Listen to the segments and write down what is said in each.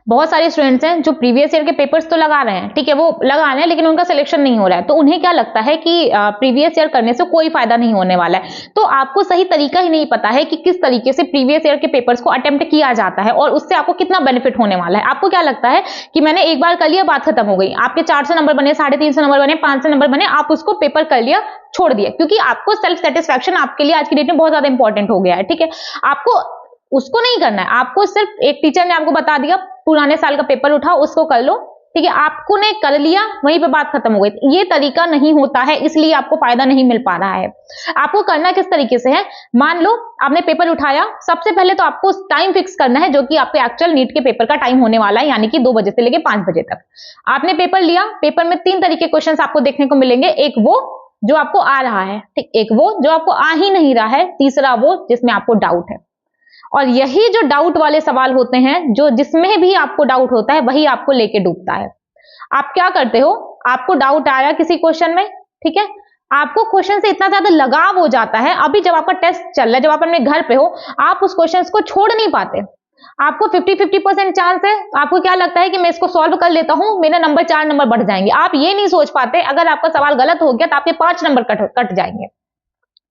बहुत सारे स्टूडेंट्स हैं जो प्रीवियस ईयर के पेपर्स तो लगा रहे हैं, ठीक है, वो लगा रहे हैं लेकिन उनका सिलेक्शन नहीं हो रहा है, तो उन्हें क्या लगता है कि प्रीवियस ईयर करने से कोई फायदा नहीं होने वाला है। तो आपको सही तरीका ही नहीं पता है कि किस तरीके से प्रीवियस ईयर के पेपर्स को अटेम्प्ट किया जाता है और उससे आपको कितना बेनिफिट होने वाला है। आपको क्या लगता है कि मैंने एक बार कर लिया, बात खत्म हो गई, आपके 400 नंबर बने, 350 नंबर बने, 500 नंबर बने, आप उसको पेपर कर लिया, छोड़ दिया, क्योंकि आपको सेल्फ सेटिस्फैक्शन आपके लिए आज की डेट में बहुत ज्यादा इंपॉर्टेंट हो गया है, ठीक है। आपको उसको नहीं करना है, आपको सिर्फ एक टीचर ने आपको बता दिया पुराने साल का पेपर उठाओ उसको कर लो, ठीक है, आपको ने कर लिया, वहीं पे बात खत्म हो गई। ये तरीका नहीं होता है, इसलिए आपको फायदा नहीं मिल पा रहा है। आपको करना किस तरीके से है, मान लो आपने पेपर उठाया, सबसे पहले तो आपको टाइम फिक्स करना है जो कि आपके एक्चुअल नीट के पेपर का टाइम होने वाला है, यानी कि 2 बजे से लेके 5 बजे तक। आपने पेपर लिया, पेपर में 3 तरीके क्वेश्चन आपको देखने को मिलेंगे, एक वो जो आपको आ रहा है, ठीक, एक वो जो आपको आ ही नहीं रहा है, तीसरा वो जिसमें आपको डाउट है। और यही जो डाउट वाले सवाल होते हैं, जो जिसमें भी आपको डाउट होता है, वही आपको लेके डूबता है। आप क्या करते हो, आपको डाउट आया किसी क्वेश्चन में, ठीक है, आपको क्वेश्चन से इतना ज्यादा लगाव हो जाता है, अभी जब आपका टेस्ट चल रहा है, जब आप अपने घर पे हो, आप उस क्वेश्चन को छोड़ नहीं पाते। आपको 50-50% चांस है, आपको क्या लगता है कि मैं इसको सॉल्व कर लेता हूं, मेरा नंबर 4 नंबर बढ़ जाएंगे। आप ये नहीं सोच पाते अगर आपका सवाल गलत हो गया तो आपके 5 नंबर कट जाएंगे,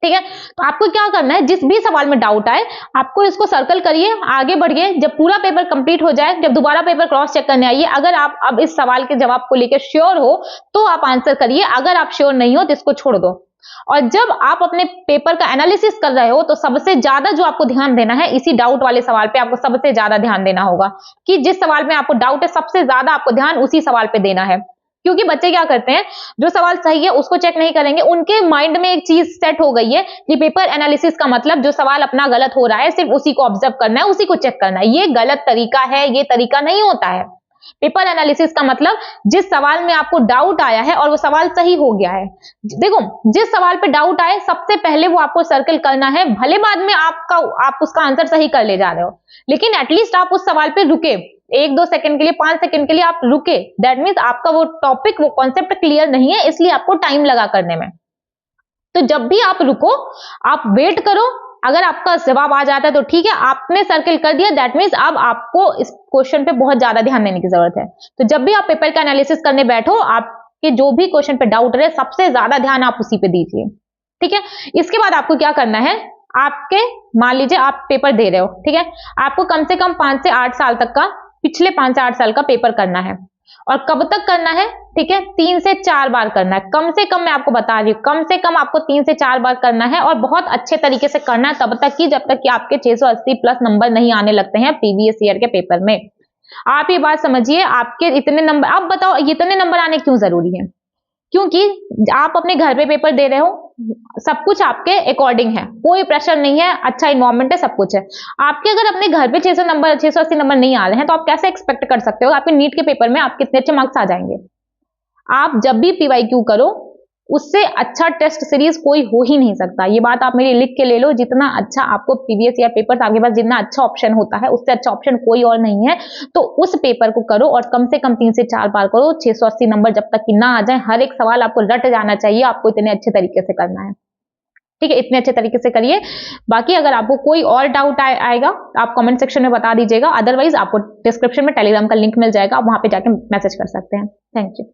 ठीक है। तो आपको क्या करना है, जिस भी सवाल में डाउट आए आपको इसको सर्कल करिए, आगे बढ़िए, जब पूरा पेपर कंप्लीट हो जाए, जब दोबारा पेपर क्रॉस चेक करने आइए, अगर आप अब इस सवाल के जवाब को लेकर श्योर हो तो आप आंसर करिए, अगर आप श्योर नहीं हो तो इसको छोड़ दो। और जब आप अपने पेपर का एनालिसिस कर रहे हो तो सबसे ज्यादा जो आपको ध्यान देना है, इसी डाउट वाले सवाल पे आपको सबसे ज्यादा ध्यान देना होगा, कि जिस सवाल में आपको डाउट है सबसे ज्यादा आपको ध्यान उसी सवाल पे देना है। क्योंकि बच्चे क्या करते हैं, जो सवाल सही है उसको चेक नहीं करेंगे, उनके माइंड में एक चीज सेट हो गई है कि पेपर एनालिसिस का मतलब जो सवाल अपना गलत हो रहा है सिर्फ उसी को ऑब्जर्व करना है, उसी को चेक करना है। ये गलत तरीका है, ये तरीका नहीं होता है। पेपर एनालिसिस का मतलब जिस सवाल में आपको डाउट आया है और वो सवाल सही हो गया है, देखो जिस सवाल पे डाउट आए सबसे पहले वो आपको सर्कल करना है, भले बाद में आप उसका आंसर सही कर ले जा रहे हो, लेकिन एटलीस्ट आप उस सवाल पे रुके 1-2 सेकंड के लिए, 5 सेकंड के लिए आप रुके, दैट मीन्स आपका वो टॉपिक, वो कॉन्सेप्ट क्लियर नहीं है, इसलिए आपको टाइम लगा करने में। तो जब भी आप रुको, आप वेट करो, अगर आपका जवाब आ जाता है तो ठीक है, आपने सर्कल कर दिया, दैट मीन्स अब आपको इस क्वेश्चन पे बहुत ज्यादा ध्यान देने की जरूरत है। तो जब भी आप पेपर का एनालिसिस करने बैठो, आपके जो भी क्वेश्चन पे डाउट रहे सबसे ज्यादा ध्यान आप उसी पे दीजिए, ठीक है। इसके बाद आपको क्या करना है, आपके मान लीजिए आप पेपर दे रहे हो, ठीक है, आपको कम से कम 5 से 8 साल तक का, पिछले 5 से 8 साल का पेपर करना है। और कब तक करना है, ठीक है, 3 से 4 बार करना है, कम से कम मैं आपको बता रही हूँ, कम से कम आपको 3 से 4 बार करना है, और बहुत अच्छे तरीके से करना है तब तक कि जब तक कि आपके 680 प्लस नंबर नहीं आने लगते हैं प्रीवियस ईयर के पेपर में। आप ये बात समझिए, आपके इतने नंबर, आप बताओ इतने नंबर आने क्यों जरूरी है, क्योंकि आप अपने घर पे पेपर दे रहे हो, सब कुछ आपके अकॉर्डिंग है, कोई प्रेशर नहीं है, अच्छा इन्वायरमेंट है, सब कुछ है। आपके अगर अपने घर पे 680 नंबर नहीं आ रहे हैं तो आप कैसे एक्सपेक्ट कर सकते हो आपके नीट के पेपर में आप कितने अच्छे मार्क्स आ जाएंगे। आप जब भी पीवाईक्यू करो, उससे अच्छा टेस्ट सीरीज कोई हो ही नहीं सकता। ये बात आप मेरी लिख के ले लो, जितना अच्छा आपको प्रीवियस ईयर पेपर आपके पास जितना अच्छा ऑप्शन होता है उससे अच्छा ऑप्शन कोई और नहीं है। तो उस पेपर को करो और कम से कम 3 से 4 बार करो, 680 नंबर जब तक कि ना आ जाए, हर एक सवाल आपको रट जाना चाहिए, आपको इतने अच्छे तरीके से करना है, ठीक है, इतने अच्छे तरीके से करिए। बाकी अगर आपको कोई और डाउट आएगा आप कमेंट सेक्शन में बता दीजिएगा, अदरवाइज आपको डिस्क्रिप्शन में टेलीग्राम का लिंक मिल जाएगा, आप वहां पे जाके मैसेज कर सकते हैं। Thank you.